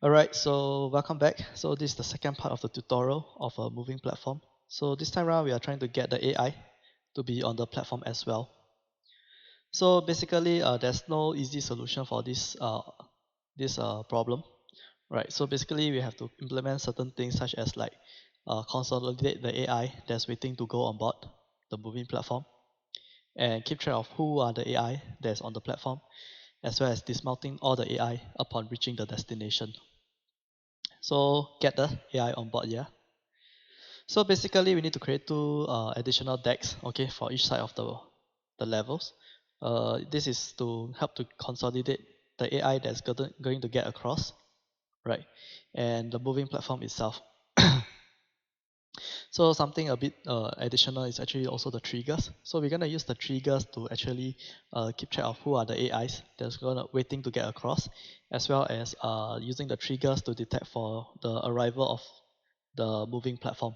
Alright, so welcome back. So this is the second part of the tutorial of a moving platform. So this time around we are trying to get the AI to be on the platform as well. So basically there's no easy solution for this problem. Right, so basically we have to implement certain things such as like consolidate the AI that's waiting to go on board the moving platform and keep track of who are the AI that's on the platform, as well as dismounting all the AI upon reaching the destination. So get the AI on board, yeah. So basically we need to create two additional decks, okay, for each side of the levels. This is to help to consolidate the AI that's going to get across, right, and the moving platform itself. So something a bit additional is actually also the triggers. So we're gonna use the triggers to actually keep track of who are the AIs that's gonna waiting to get across, as well as using the triggers to detect for the arrival of the moving platform.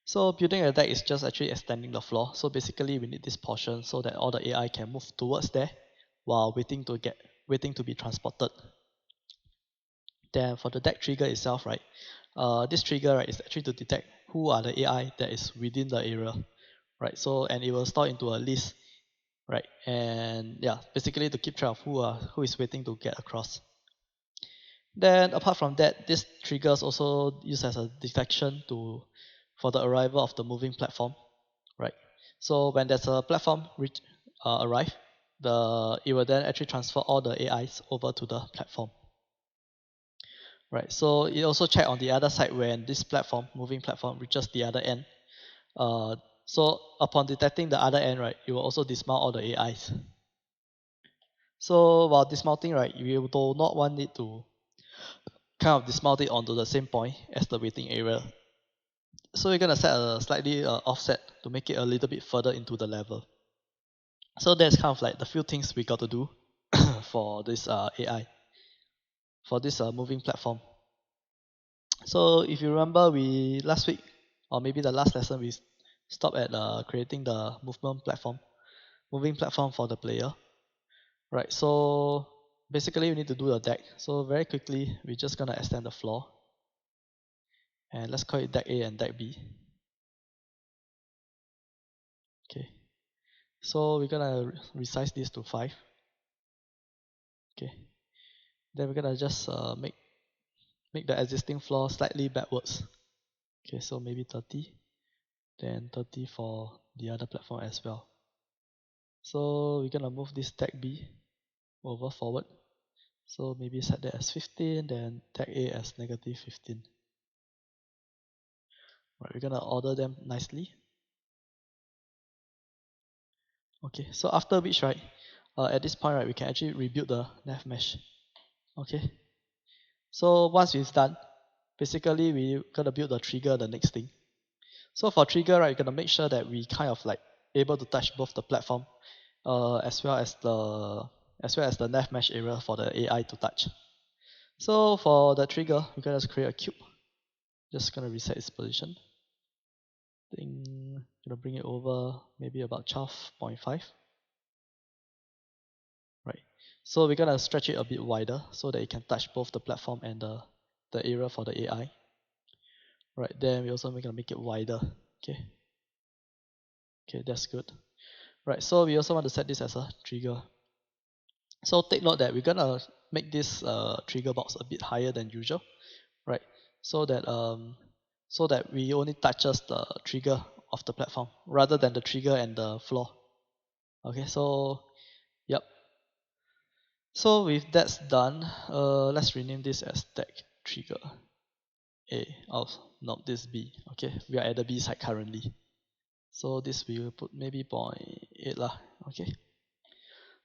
So building a deck is just actually extending the floor. So basically we need this portion so that all the AI can move towards there while waiting to be transported. Then for the deck trigger itself, right, this trigger, right, is actually to detect who are the AI that is within the area, right? So and it will store into a list, right? And yeah, basically to keep track of who is waiting to get across. Then apart from that, this triggers also used as a detection for the arrival of the moving platform, right? So when there's a platform arrive, it will then actually transfer all the AIs over to the platform. Right, so it also check on the other side when this moving platform, reaches the other end. Uh, so upon detecting the other end, right, it will also dismount all the AIs. So while dismounting, right, you do not want it to kind of dismount it onto the same point as the waiting area. So you're gonna set a slightly offset to make it a little bit further into the level. So that's kind of like the few things we got to do for this AI, for this moving platform. So if you remember, we last week or maybe the last lesson we stopped at creating the moving platform for the player. Right. So basically, we need to do a deck. So very quickly, we're just gonna extend the floor, and let's call it deck A and deck B. Okay. So we're gonna resize this to 5. Okay. Then we're gonna just make the existing floor slightly backwards. Okay. So maybe 30, then 30 for the other platform as well. So we're gonna move this deck B over forward. So maybe set that as 15, then tag A as -15. Right, we're gonna order them nicely. Okay, so after which, right, at this point, right, we can actually rebuild the nav mesh. Okay, so once it's done, basically we gonna build the trigger, the next thing. So for trigger, right, you're gonna make sure that we kind of like able to touch both the platform, as well as the nav mesh area for the AI to touch. So for the trigger, we're gonna just create a cube. Just gonna reset its position. Gonna bring it over maybe about 12.5. Right. So we're gonna stretch it a bit wider so that it can touch both the platform and the area for the AI. Right, then we also gonna make it wider. Okay. Okay, that's good. Right, so we also want to set this as a trigger. So take note that we're gonna make this trigger box a bit higher than usual, right? So that we only touches the trigger of the platform rather than the trigger and the floor. Okay, so yep. So with that's done, let's rename this as deck trigger A. Oh, no, this B. Okay, we are at the B side currently. So this we will put maybe 0.8 lah. Okay.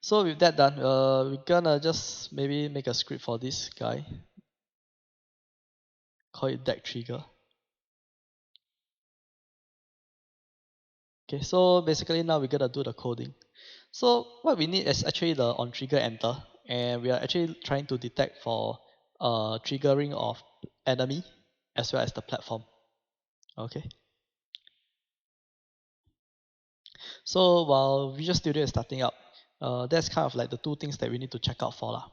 So with that done, we're gonna just maybe make a script for this guy. Call it deck trigger. Okay, so basically now we're gonna do the coding. So what we need is actually the on trigger enter, and we are actually trying to detect for triggering of enemy as well as the platform. Okay. So while Visual Studio is starting up, that's kind of like the two things that we need to check out for lah.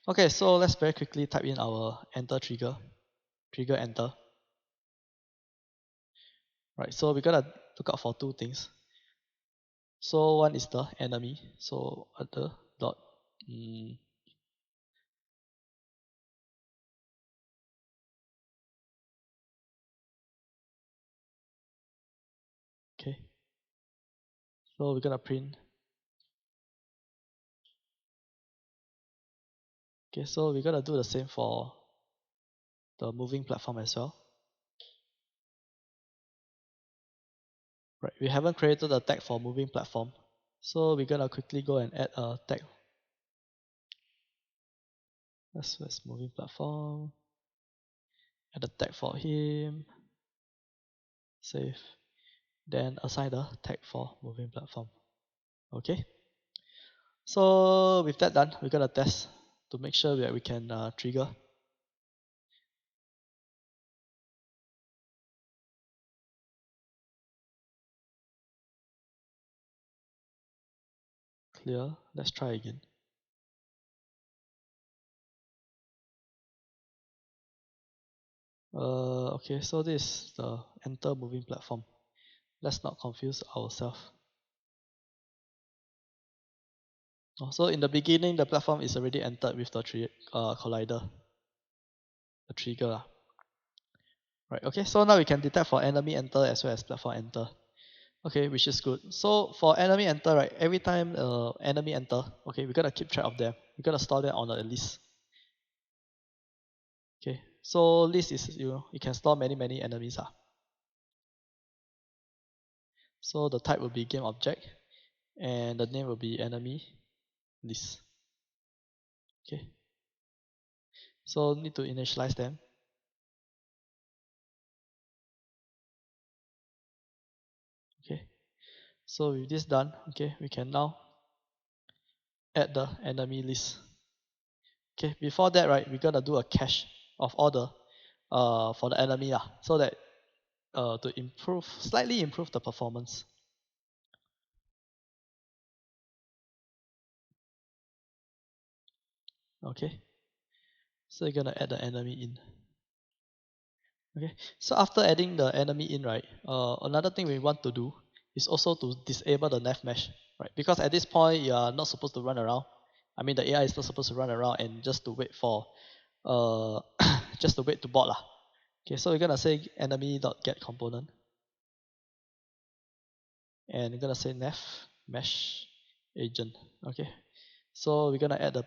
Okay, so let's very quickly type in our enter trigger enter. Right, so we're gonna look out for two things. So one is the enemy, so other dot okay, so we're gonna print. Okay, so we're gonna do the same for the moving platform as well. Right, we haven't created a tag for moving platform, so we're gonna quickly go and add a tag. Let's moving platform, add a tag for him, save, then assign the tag for moving platform. Okay, so with that done, we're gonna test to make sure that we can trigger. Clear. Let's try again. Okay, so this is the enter moving platform. Let's not confuse ourselves. So in the beginning, the platform is already entered with the collider, the trigger. Right. Okay. So now we can detect for enemy enter as well as platform enter. Okay, which is good. So for enemy enter, right, every time enemy enter, okay, we gotta keep track of them. We gotta store them on a list. Okay. So list is you can store many enemies. So the type will be game object, and the name will be enemy list. Okay. So need to initialize them. Okay. So with this done, okay, we can now add the enemy list. Okay, before that, right, we're gonna do a cache of all the for the enemy so that to slightly improve the performance. Okay, so you're gonna add the enemy in. Okay, so after adding the enemy in, right, another thing we want to do is also to disable the nav mesh, right? Because at this point you are not supposed to run around. I mean, the AI is not supposed to run around and just to wait for just to wait to board lah. Okay, so we're gonna say enemy.get component, and we're gonna say nav mesh agent. Okay, so we're gonna add the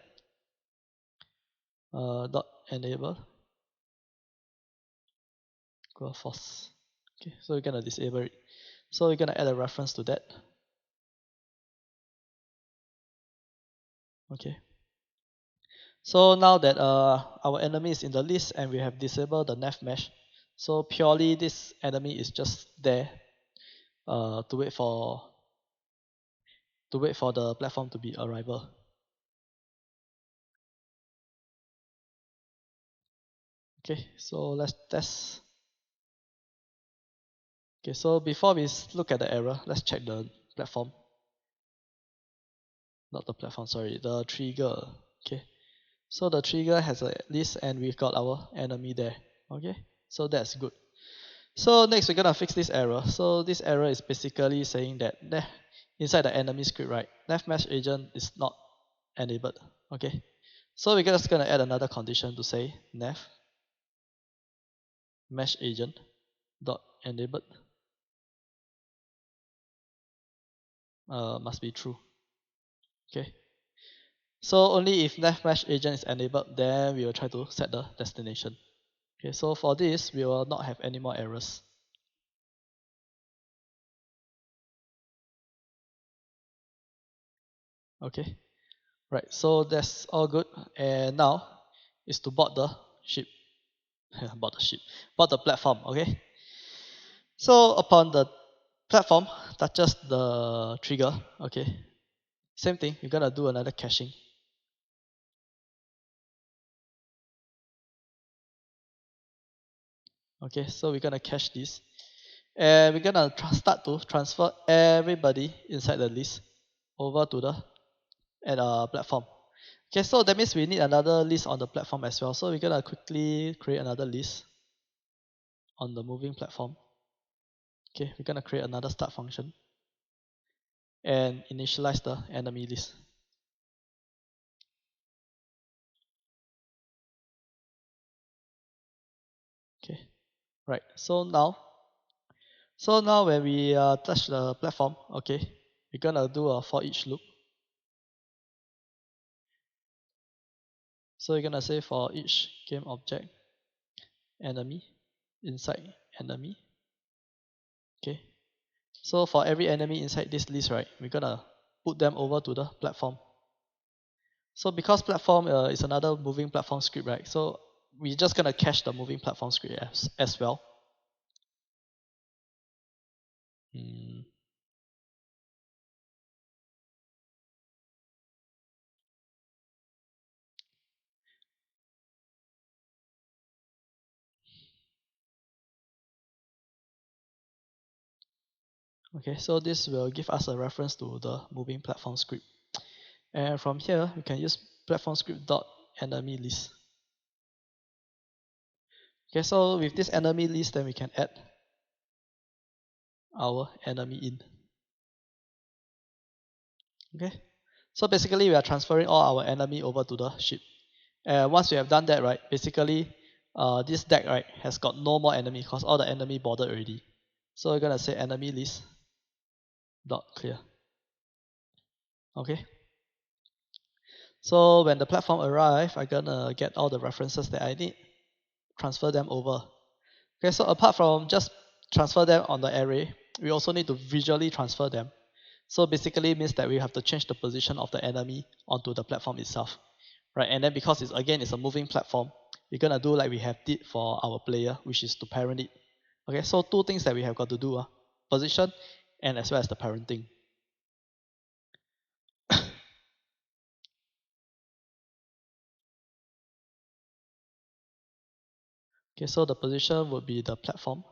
dot enable equal false. Okay, so we're gonna disable it. So we're gonna add a reference to that. Okay. So now that our enemy is in the list and we have disabled the nav mesh, so purely this enemy is just there to wait for the platform to be arrival. Okay, so let's test. Okay, so before we look at the error, let's check the platform. Not the platform, sorry, the trigger. Okay, so the trigger has a list and we've got our enemy there. Okay, so that's good. So next we're gonna fix this error. So this error is basically saying that inside the enemy script, right, nav mesh agent is not enabled. Okay, so we're just gonna add another condition to say nav mesh agent dot enabled must be true. Okay, so only if nav mesh agent is enabled, then we will try to set the destination. Okay, so for this we will not have any more errors. Okay, right, so that's all good, and now is to board the ship. Board the platform. Okay, so upon the platform touches the trigger, okay, same thing, you're gonna do another caching. Okay, so we're gonna cache this, and we're gonna start to transfer everybody inside the list over to the platform. Okay, so that means we need another list on the platform as well. So we're gonna quickly create another list on the moving platform. Okay, we're gonna create another start function and initialize the enemy list. Okay, right. So now when we touch the platform, okay, we're gonna do a for each loop. So you're gonna say for each game object enemy inside enemy. Okay. So for every enemy inside this list, right, we're gonna put them over to the platform. So because platform is another moving platform script, right? So we're just gonna cache the moving platform script as well. Okay, so this will give us a reference to the moving platform script. And from here, we can use platform script dot enemy list. Okay, so with this enemy list, then we can add our enemy in. Okay, so basically we are transferring all our enemy over to the ship. And once we have done that, right, basically this deck, right, has got no more enemy because all the enemy boarded already. So we're gonna say enemy list dot clear. Okay. So when the platform arrive, I'm gonna get all the references that I need, transfer them over. Okay, so apart from just transfer them on the array, we also need to visually transfer them. So basically means that we have to change the position of the enemy onto the platform itself. Right, and then because it's a moving platform, we're gonna do like we have did for our player, which is to parent it. Okay, so two things that we have got to do, position and as well as the parenting. Okay, so the position would be the platform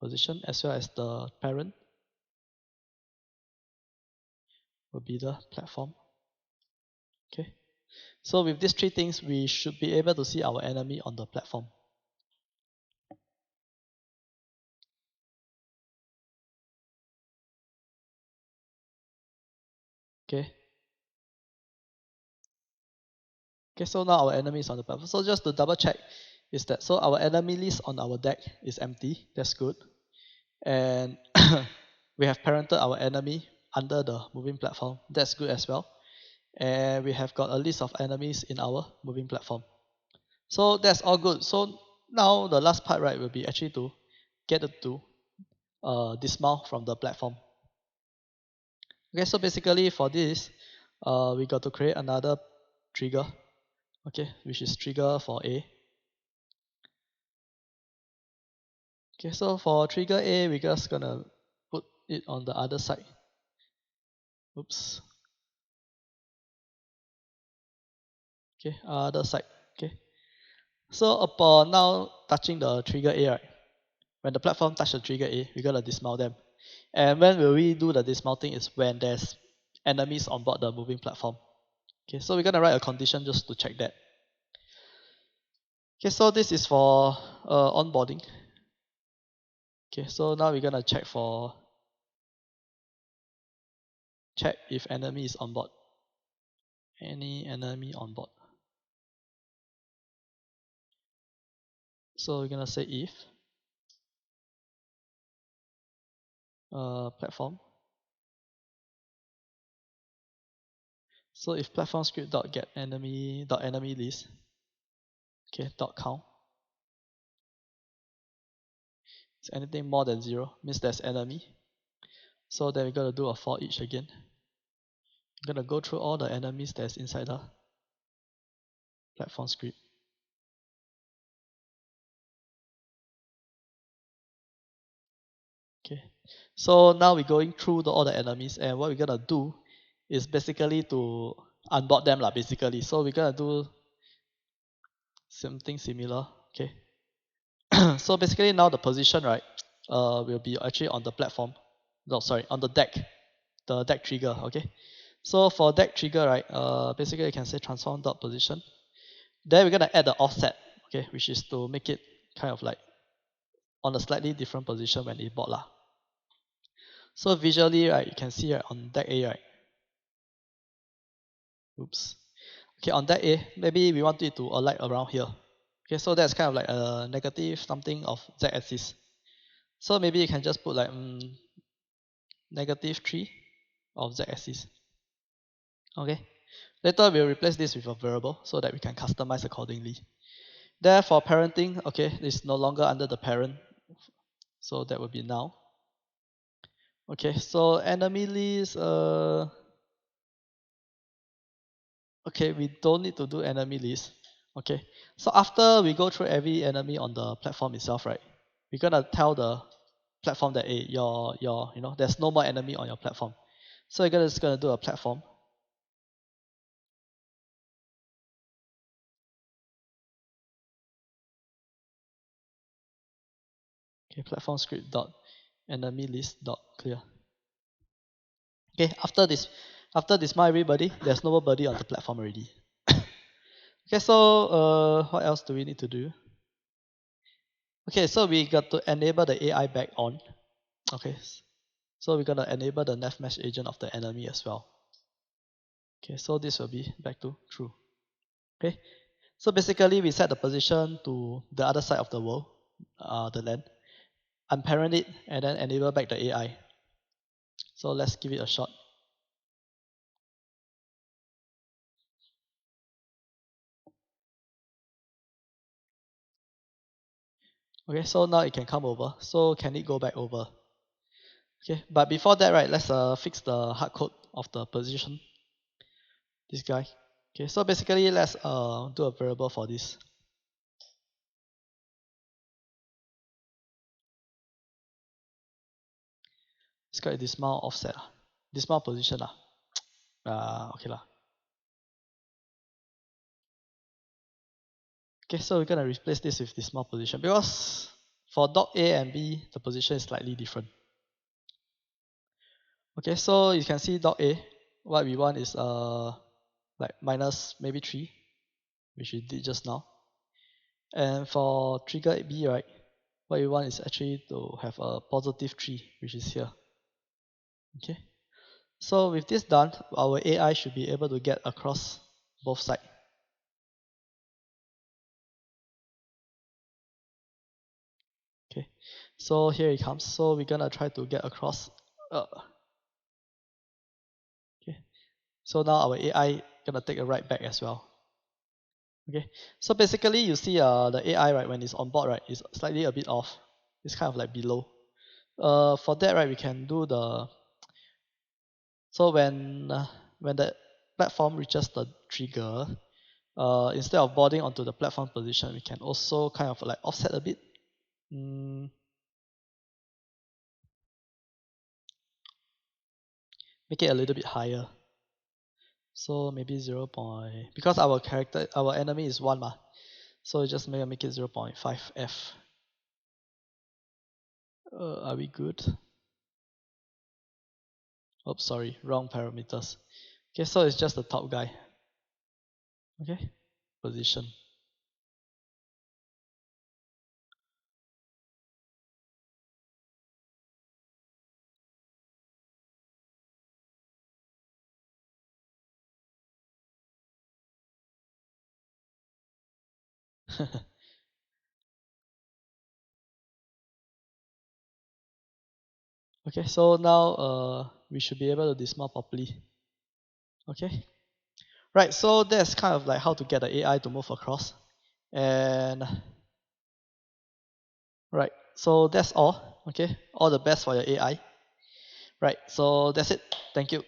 position as well as the parent would be the platform. Okay, so with these three things, we should be able to see our enemy on the platform. Okay. Okay, so now our enemy is on the platform. So just to double check is that so our enemy list on our deck is empty. That's good. And we have parented our enemy under the moving platform. That's good as well. And we have got a list of enemies in our moving platform. So that's all good. So now the last part, right, will be actually to get it to dismount from the platform. Okay, so basically for this, we got to create another trigger, okay, which is trigger for A. Okay, so for trigger A, we're just gonna put it on the other side. Oops. Okay, other side. Okay. So upon now touching the trigger A, right? When the platform touch the trigger A, we're gonna dismount them. And when will we do the dismounting is when there's enemies on board the moving platform. Okay, so we're gonna write a condition just to check that. Okay, so this is for onboarding. Okay, so now we're gonna check if enemy is on board. Any enemy on board. So we're gonna say if platform. So if platform script dot get enemy dot enemy list, okay, dot count. Is anything more than 0 means there's enemy. So then we're gonna do a for each again. I'm gonna go through all the enemies that's inside the platform script. Okay. So now we're going through all the enemies, and what we're gonna do is basically to unboard them basically. So we're gonna do something similar. Okay. So basically now the position, right, will be actually on the platform. No, sorry, on the deck. The deck trigger, okay. So for that trigger, right, basically you can say transform dot position. Then we're gonna add the offset, okay, which is to make it kind of like on a slightly different position when it board lah. So visually, right, you can see right, on deck A, right. Oops. Okay, on deck A, maybe we want it to alight around here. Okay, so that's kind of like a negative something of z-axis. So maybe you can just put like -3 of z-axis. Okay. Later we'll replace this with a variable so that we can customize accordingly. Therefore, parenting, okay, is no longer under the parent. So that will be now. Okay, so enemy list, okay, we don't need to do enemy list. Okay, so after we go through every enemy on the platform itself, right, we're gonna tell the platform that hey, there's no more enemy on your platform. So you're just gonna do a platform. Okay, platform script dot enemy list dot clear. Okay, after this my everybody, there's nobody on the platform already. Okay, so what else do we need to do? Okay, so we got to enable the AI back on. Okay, so we're gonna enable the nav mesh agent of the enemy as well. Okay, so this will be back to true. Okay, so basically we set the position to the other side of the world, the land, unparent it, and then enable back the AI. So let's give it a shot. Okay, so now it can come over. So can it go back over? Okay, but before that, right, let's fix the hard code of the position. This guy. Okay, so basically let's do a variable for this. It's called DISMOUNT offset. DISMOUNT position lah. Okay lah. Okay, so we're gonna replace this with DISMOUNT position because for dot A and B, the position is slightly different. Okay, so you can see dot A, what we want is like minus maybe 3, which we did just now. And for trigger B, right, what we want is actually to have a positive 3, which is here. Okay, so with this done, our AI should be able to get across both sides. Okay, so here it comes. So we're gonna try to get across. Okay, so now our AI gonna take a right back as well. Okay, so basically you see the AI, right, when it's on board, right, is slightly a bit off. It's kind of like below. For that, right, we can do the, so when the platform reaches the trigger, instead of boarding onto the platform position, we can also kind of like offset a bit. Make it a little bit higher. So maybe 0. Because our enemy is 1 ma. So just make it 0.5 F. Are we good? Oops, sorry, wrong parameters. Okay, so it's just the top guy. Okay, position. Okay, so now we should be able to dismount properly. Okay, right, so that's kind of like how to get the AI to move across. And right, so that's all. Okay, all the best for your AI. Right, so that's it. Thank you.